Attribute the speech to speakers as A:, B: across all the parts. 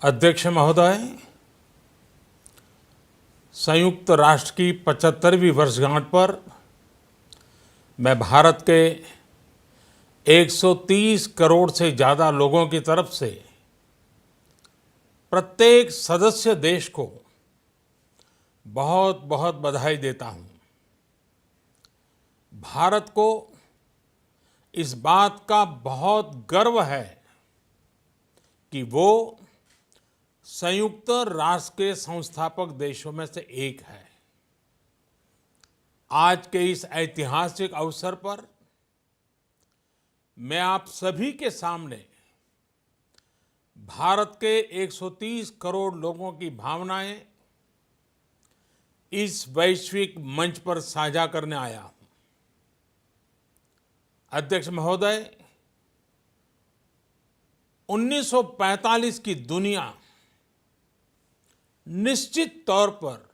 A: अध्यक्ष महोदय, संयुक्त राष्ट्र की 75वीं वर्षगांठ पर मैं भारत के 130 करोड़ से ज़्यादा लोगों की तरफ से प्रत्येक सदस्य देश को बहुत बहुत बधाई देता हूं। भारत को इस बात का बहुत गर्व है कि वो संयुक्त राष्ट्र के संस्थापक देशों में से एक है। आज के इस ऐतिहासिक अवसर पर मैं आप सभी के सामने भारत के 130 करोड़ लोगों की भावनाएं इस वैश्विक मंच पर साझा करने आया हूं। अध्यक्ष महोदय, 1945 की दुनिया निश्चित तौर पर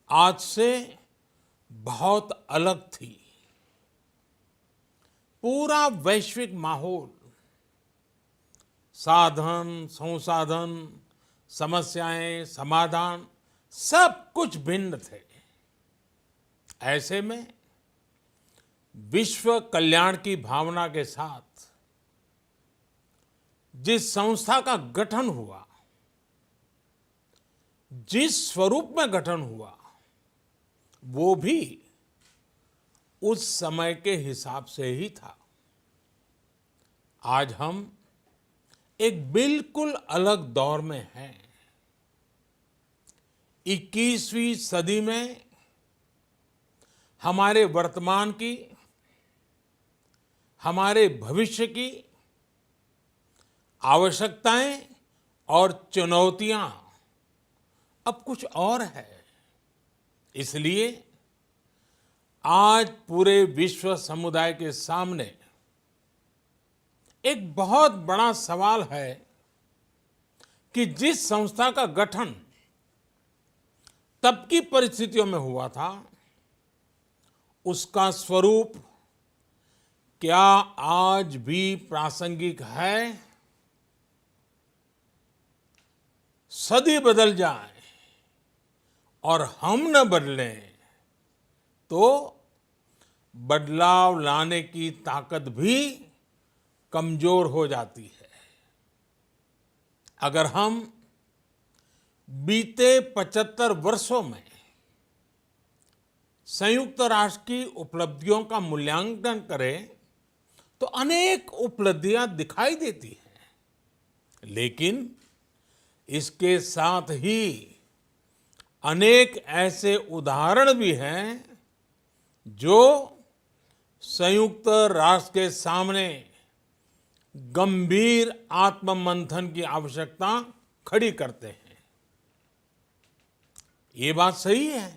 A: आज से बहुत अलग थी। पूरा वैश्विक माहौल, साधन, संसाधन, समस्याएं, समाधान सब कुछ भिन्न थे। ऐसे में विश्व कल्याण की भावना के साथ जिस संस्था का गठन हुआ, जिस स्वरूप में गठन हुआ, वो भी उस समय के हिसाब से ही था। आज हम एक बिल्कुल अलग दौर में हैं। 21वीं सदी में हमारे वर्तमान की, हमारे भविष्य की आवश्यकताएं और चुनौतियां अब कुछ और है। इसलिए आज पूरे विश्व समुदाय के सामने एक बहुत बड़ा सवाल है कि जिस संस्था का गठन तब की परिस्थितियों में हुआ था, उसका स्वरूप क्या आज भी प्रासंगिक है? सदी बदल जाए और हम न बदलें तो बदलाव लाने की ताकत भी कमजोर हो जाती है। अगर हम बीते 75 वर्षों में संयुक्त राष्ट्र की उपलब्धियों का मूल्यांकन करें तो अनेक उपलब्धियां दिखाई देती हैं, लेकिन इसके साथ ही अनेक ऐसे उदाहरण भी हैं जो संयुक्त राष्ट्र के सामने गंभीर आत्ममंथन की आवश्यकता खड़ी करते हैं। ये बात सही है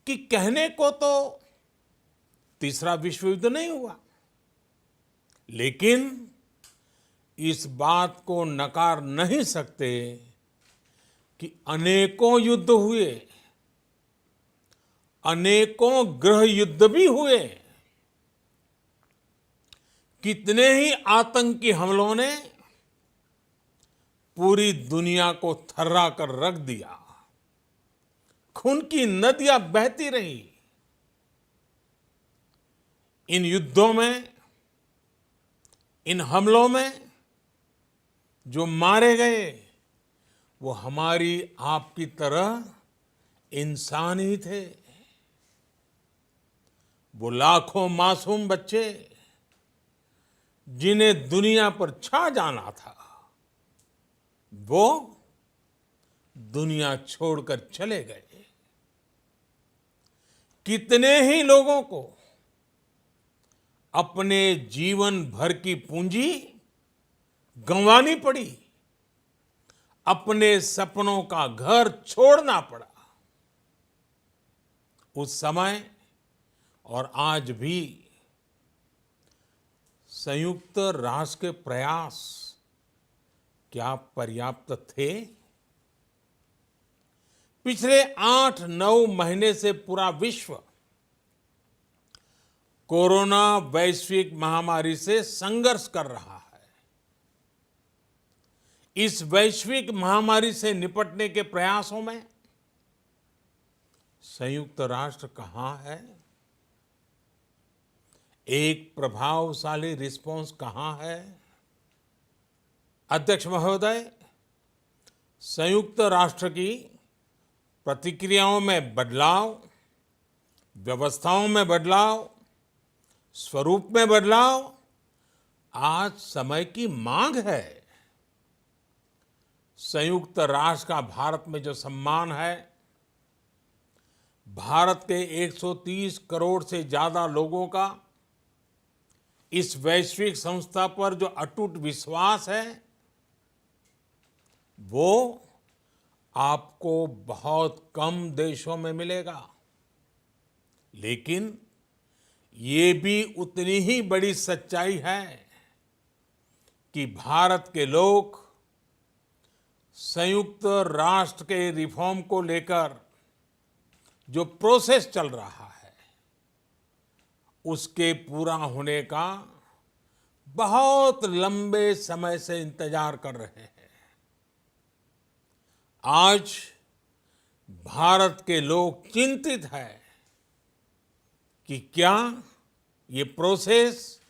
A: कि कहने को तो तीसरा विश्व युद्ध नहीं हुआ, लेकिन इस बात को नकार नहीं सकते कि अनेकों युद्ध हुए, अनेकों गृह युद्ध भी हुए। कितने ही आतंकी हमलों ने पूरी दुनिया को थर्रा कर रख दिया। खून की नदियां बहती रही। इन युद्धों में, इन हमलों में जो मारे गए वो हमारी आपकी तरह इंसान ही थे। वो लाखों मासूम बच्चे जिन्हें दुनिया पर छा जाना था, वो दुनिया छोड़कर चले गए। कितने ही लोगों को अपने जीवन भर की पूंजी गंवानी पड़ी, अपने सपनों का घर छोड़ना पड़ा। उस समय और आज भी संयुक्त राष्ट्र के प्रयास क्या पर्याप्त थे? पिछले 8-9 महीने से पूरा विश्व कोरोना वैश्विक महामारी से संघर्ष कर रहा है। इस वैश्विक महामारी से निपटने के प्रयासों में संयुक्त राष्ट्र कहाँ है? एक प्रभावशाली रिस्पांस कहाँ है? अध्यक्ष महोदय, संयुक्त राष्ट्र की प्रतिक्रियाओं में बदलाव, व्यवस्थाओं में बदलाव, स्वरूप में बदलाव आज समय की मांग है। संयुक्त राष्ट्र का भारत में जो सम्मान है, भारत के 130 करोड़ से ज्यादा लोगों का इस वैश्विक संस्था पर जो अटूट विश्वास है, वो आपको बहुत कम देशों में मिलेगा। लेकिन ये भी उतनी ही बड़ी सच्चाई है कि भारत के लोग संयुक्त राष्ट्र के रिफॉर्म को लेकर जो प्रोसेस चल रहा है, उसके पूरा होने का बहुत लंबे समय से इंतजार कर रहे हैं। आज भारत के लोग चिंतित हैं कि क्या ये प्रोसेस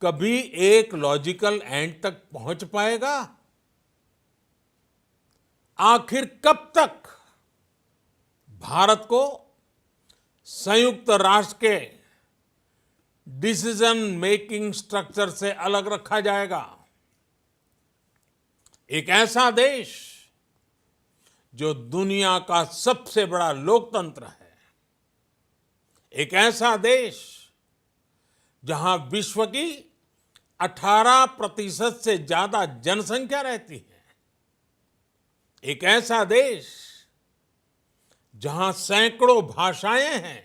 A: कभी एक लॉजिकल एंड तक पहुंच पाएगा? आखिर कब तक भारत को संयुक्त राष्ट्र के डिसीजन मेकिंग स्ट्रक्चर से अलग रखा जाएगा? एक ऐसा देश जो दुनिया का सबसे बड़ा लोकतंत्र है, एक ऐसा देश जहां विश्व की 18% से ज्यादा जनसंख्या रहती है, एक ऐसा देश जहां सैकड़ों भाषाएं हैं,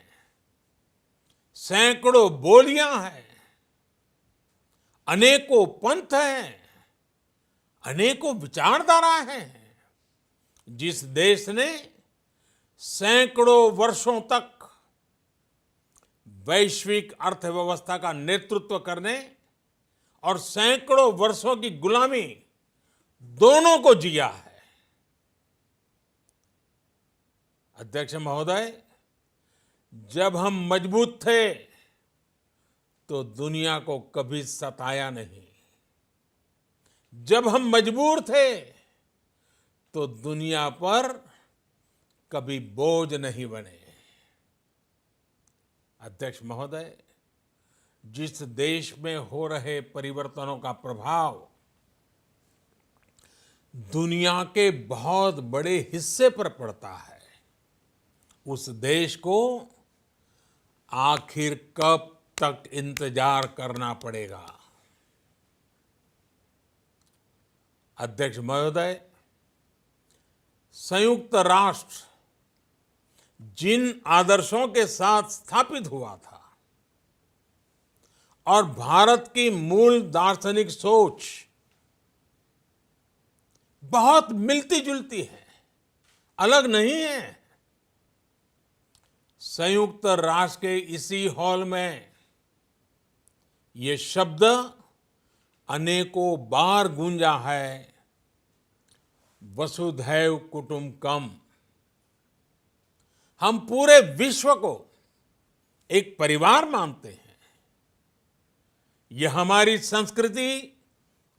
A: सैकड़ों बोलियां हैं, अनेकों पंथ हैं, अनेकों विचारधारा हैं, जिस देश ने सैकड़ों वर्षों तक वैश्विक अर्थव्यवस्था का नेतृत्व करने और सैकड़ों वर्षों की गुलामी दोनों को जिया है। अध्यक्ष महोदय, जब हम मजबूत थे तो दुनिया को कभी सताया नहीं। जब हम मजबूर थे तो दुनिया पर कभी बोझ नहीं बने। अध्यक्ष महोदय, जिस देश में हो रहे परिवर्तनों का प्रभाव दुनिया के बहुत बड़े हिस्से पर पड़ता है, उस देश को आखिर कब तक इंतजार करना पड़ेगा? अध्यक्ष महोदय, संयुक्त राष्ट्र जिन आदर्शों के साथ स्थापित हुआ था और भारत की मूल दार्शनिक सोच बहुत मिलती जुलती है, अलग नहीं है। संयुक्त राष्ट्र के इसी हॉल में ये शब्द अनेकों बार गूंजा है, वसुधैव कुटुंबकम। हम पूरे विश्व को एक परिवार मानते हैं। यह हमारी संस्कृति,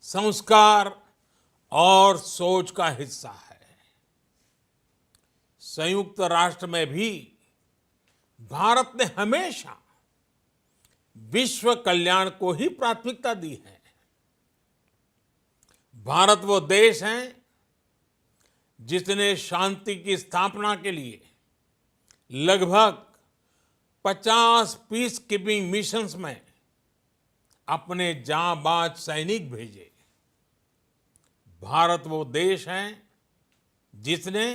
A: संस्कार और सोच का हिस्सा है। संयुक्त राष्ट्र में भी भारत ने हमेशा विश्व कल्याण को ही प्राथमिकता दी है। भारत वो देश है जिसने शांति की स्थापना के लिए लगभग 50 पीस कीपिंग मिशंस में अपने जांबाज सैनिक भेजे। भारत वो देश है जिसने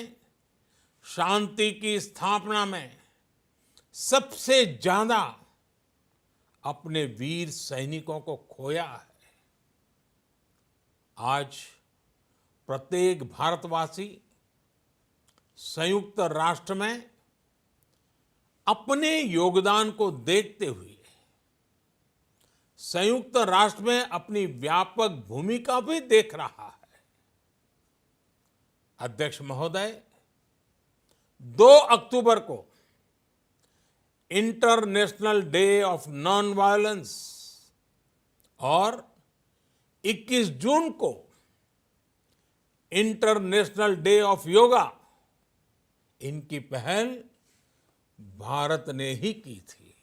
A: शांति की स्थापना में सबसे ज्यादा अपने वीर सैनिकों को खोया है। आज प्रत्येक भारतवासी संयुक्त राष्ट्र में अपने योगदान को देखते हुए संयुक्त राष्ट्र में अपनी व्यापक भूमिका भी देख रहा है। अध्यक्ष महोदय, 2 अक्टूबर को international day of non violence और 21 जून को इंटरनेशनल डे ऑफ योगा, इनकी पहल भारत ने ही की थी।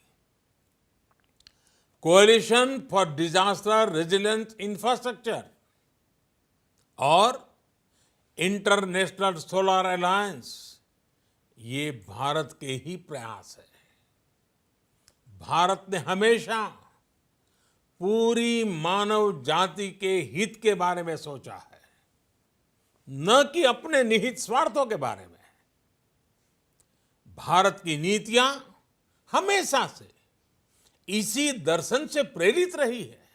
A: Coalition for disaster resilience infrastructure और इंटरनेशनल सोलर अलायंस, ये भारत के ही प्रयास है। भारत ने हमेशा पूरी मानव जाति के हित के बारे में सोचा है, न कि अपने निहित स्वार्थों के बारे में। भारत की नीतियां हमेशा से इसी दर्शन से प्रेरित रही है।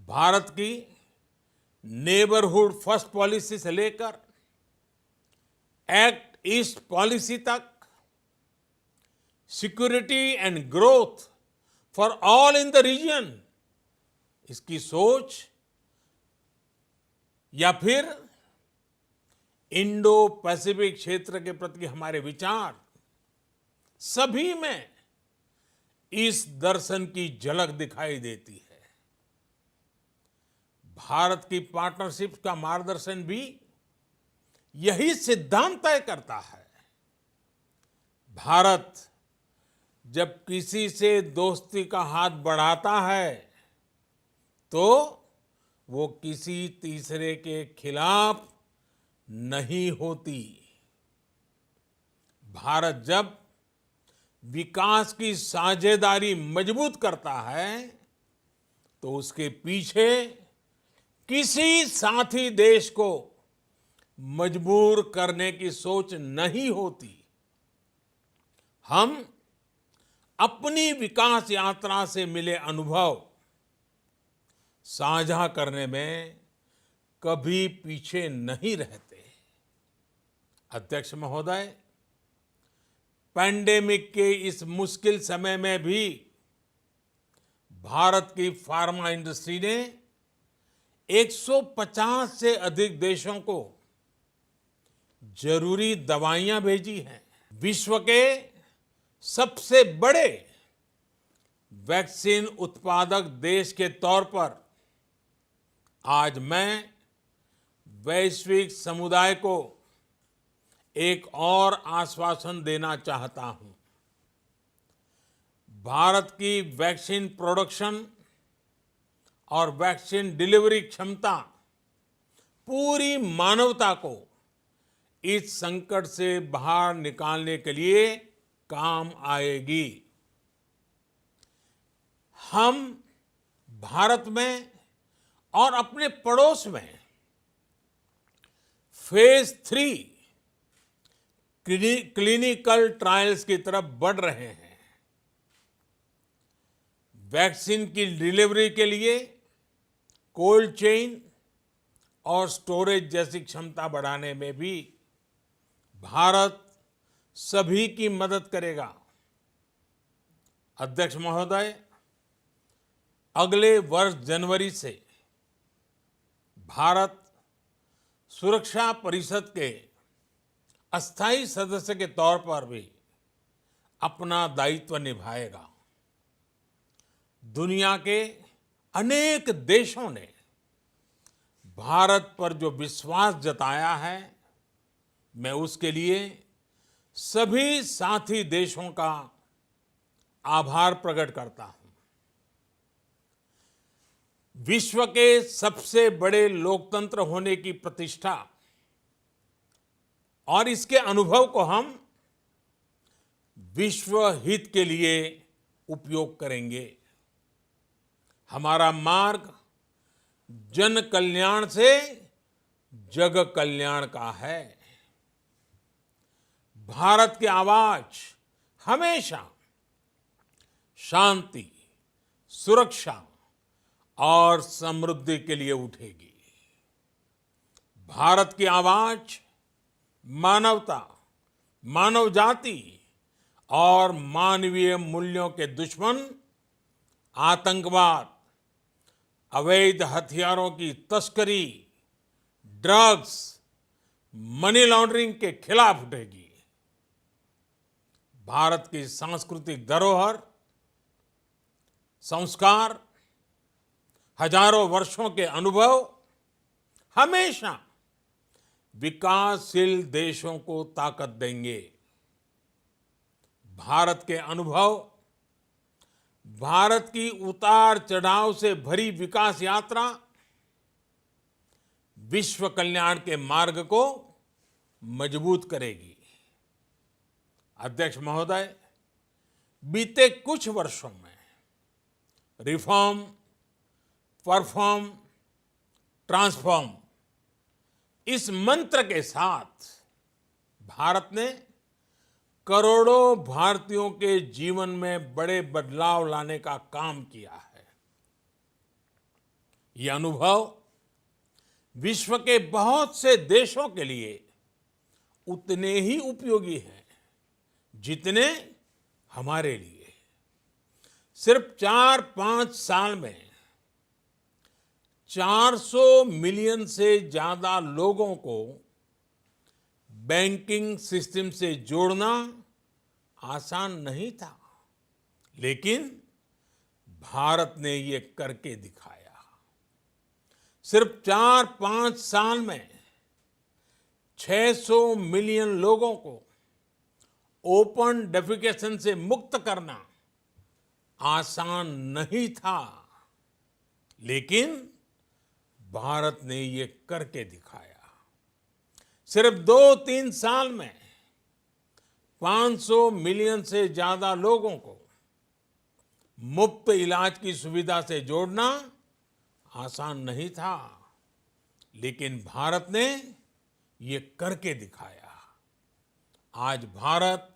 A: भारत की नेबरहुड फर्स्ट पॉलिसी से लेकर एक्ट ईस्ट पॉलिसी तक, security and growth for all in the region, इसकी सोच, या फिर इंडो पैसिफिक क्षेत्र के प्रति हमारे विचार, सभी में इस दर्शन की झलक दिखाई देती है। भारत की पार्टनरशिप का मार्गदर्शन भी यही सिद्धांत तय करता है। भारत जब किसी से दोस्ती का हाथ बढ़ाता है तो वो किसी तीसरे के खिलाफ नहीं होती। भारत जब विकास की साझेदारी मजबूत करता है तो उसके पीछे किसी साथी देश को मजबूर करने की सोच नहीं होती। हम अपनी विकास यात्रा से मिले अनुभव साझा करने में कभी पीछे नहीं रहते। अध्यक्ष महोदय, पैंडेमिक के इस मुश्किल समय में भी भारत की फार्मा इंडस्ट्री ने 150 से अधिक देशों को जरूरी दवाइयां भेजी हैं। विश्व के सबसे बड़े वैक्सीन उत्पादक देश के तौर पर आज मैं वैश्विक समुदाय को एक और आश्वासन देना चाहता हूं। भारत की वैक्सीन प्रोडक्शन और वैक्सीन डिलीवरी क्षमता पूरी मानवता को इस संकट से बाहर निकालने के लिए काम आएगी। हम भारत में और अपने पड़ोस में फेज 3 क्लिनिकल ट्रायल्स की तरफ बढ़ रहे हैं। वैक्सीन की डिलीवरी के लिए कोल्ड चेन और स्टोरेज जैसी क्षमता बढ़ाने में भी भारत सभी की मदद करेगा। अध्यक्ष महोदय, अगले वर्ष जनवरी से भारत सुरक्षा परिषद के अस्थायी सदस्य के तौर पर भी अपना दायित्व निभाएगा। दुनिया के अनेक देशों ने भारत पर जो विश्वास जताया है, मैं उसके लिए सभी साथी देशों का आभार प्रकट करता हूं। विश्व के सबसे बड़े लोकतंत्र होने की प्रतिष्ठा और इसके अनुभव को हम विश्व हित के लिए उपयोग करेंगे। हमारा मार्ग जन कल्याण से जग कल्याण का है। भारत की आवाज हमेशा शांति, सुरक्षा और समृद्धि के लिए उठेगी। भारत की आवाज मानवता, मानव जाति और मानवीय मूल्यों के दुश्मन आतंकवाद, अवैध हथियारों की तस्करी, ड्रग्स, मनी लॉन्ड्रिंग के खिलाफ उठेगी। भारत की सांस्कृतिक धरोहर, संस्कार, हजारों वर्षों के अनुभव हमेशा विकासशील देशों को ताकत देंगे। भारत के अनुभव, भारत की उतार चढ़ाव से भरी विकास यात्रा विश्व कल्याण के मार्ग को मजबूत करेगी। अध्यक्ष महोदय, बीते कुछ वर्षों में रिफॉर्म, परफॉर्म, ट्रांसफॉर्म इस मंत्र के साथ भारत ने करोड़ों भारतीयों के जीवन में बड़े बदलाव लाने का काम किया है। यह अनुभव विश्व के बहुत से देशों के लिए उतने ही उपयोगी हैं जितने हमारे लिए। सिर्फ 4-5 साल में 400 मिलियन से ज्यादा लोगों को बैंकिंग सिस्टम से जोड़ना आसान नहीं था, लेकिन भारत ने ये करके दिखाया। सिर्फ 4-5 साल में 600 मिलियन लोगों को ओपन डेफिकेशन से मुक्त करना आसान नहीं था, लेकिन भारत ने ये करके दिखाया। सिर्फ 2-3 साल में 500 मिलियन से ज्यादा लोगों को मुफ्त इलाज की सुविधा से जोड़ना आसान नहीं था, लेकिन भारत ने ये करके दिखाया। आज भारत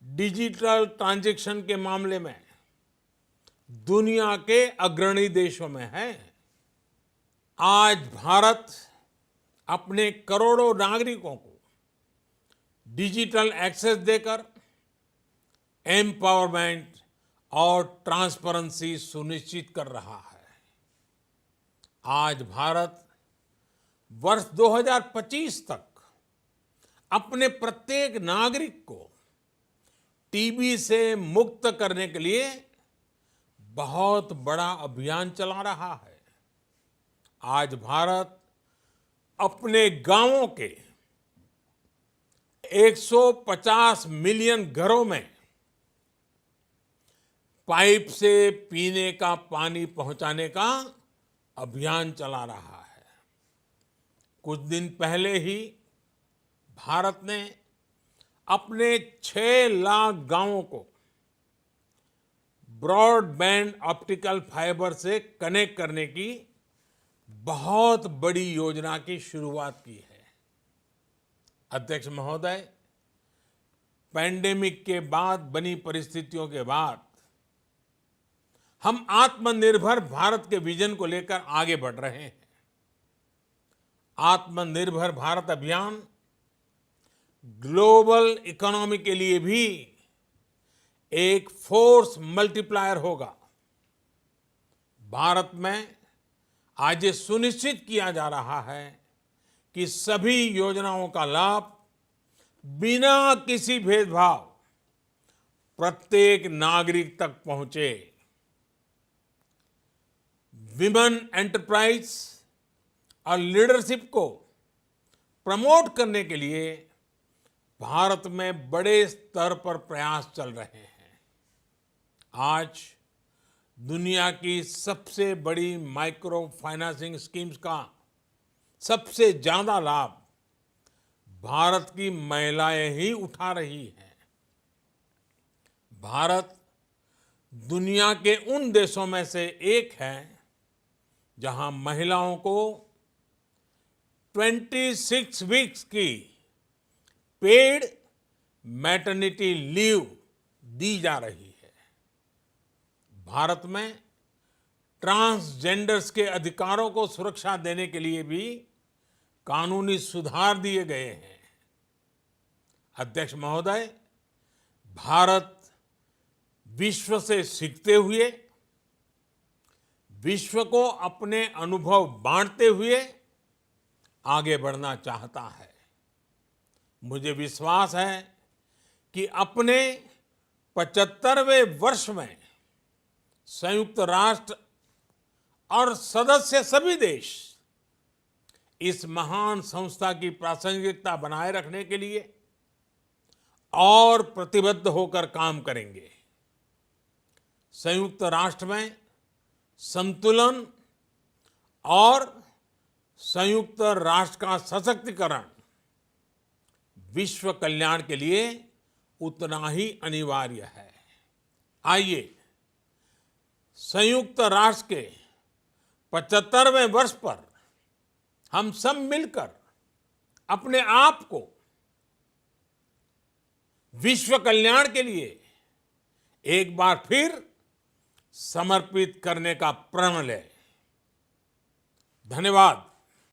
A: डिजिटल ट्रांजैक्शन के मामले में दुनिया के अग्रणी देशों में है। आज भारत अपने करोड़ों नागरिकों को डिजिटल एक्सेस देकर एम्पावरमेंट और ट्रांसपेरेंसी सुनिश्चित कर रहा है। आज भारत वर्ष 2025 तक अपने प्रत्येक नागरिक को टीबी से मुक्त करने के लिए बहुत बड़ा अभियान चला रहा है। आज भारत अपने गांवों के 150 मिलियन घरों में पाइप से पीने का पानी पहुंचाने का अभियान चला रहा है। कुछ दिन पहले ही भारत ने अपने 6 लाख गांवों को ब्रॉडबैंड ऑप्टिकल फाइबर से कनेक्ट करने की बहुत बड़ी योजना की शुरुआत की है। अध्यक्ष महोदय, पैंडेमिक के बाद बनी परिस्थितियों के बाद हम आत्मनिर्भर भारत के विजन को लेकर आगे बढ़ रहे हैं। आत्मनिर्भर भारत अभियान ग्लोबल इकोनॉमी के लिए भी एक फोर्स मल्टीप्लायर होगा। भारत में आज ये सुनिश्चित किया जा रहा है कि सभी योजनाओं का लाभ बिना किसी भेदभाव प्रत्येक नागरिक तक पहुंचे। विमेन एंटरप्राइज और लीडरशिप को प्रमोट करने के लिए भारत में बड़े स्तर पर प्रयास चल रहे हैं। आज दुनिया की सबसे बड़ी माइक्रो फाइनेंसिंग स्कीम्स का सबसे ज्यादा लाभ भारत की महिलाएं ही उठा रही हैं। भारत दुनिया के उन देशों में से एक है जहां महिलाओं को 26 वीक्स की पेड मैटरनिटी लीव दी जा रही है। भारत में ट्रांसजेंडर्स के अधिकारों को सुरक्षा देने के लिए भी कानूनी सुधार दिए गए हैं। अध्यक्ष महोदय, भारत विश्व से सीखते हुए, विश्व को अपने अनुभव बांटते हुए आगे बढ़ना चाहता है। मुझे विश्वास है कि अपने 75वें वर्ष में संयुक्त राष्ट्र और सदस्य सभी देश इस महान संस्था की प्रासंगिकता बनाए रखने के लिए और प्रतिबद्ध होकर काम करेंगे। संयुक्त राष्ट्र में संतुलन और संयुक्त राष्ट्र का सशक्तिकरण विश्व कल्याण के लिए उतना ही अनिवार्य है। आइए संयुक्त राष्ट्र के 75वें वर्ष पर हम सब मिलकर अपने आप को विश्व कल्याण के लिए एक बार फिर समर्पित करने का प्रण लें। धन्यवाद।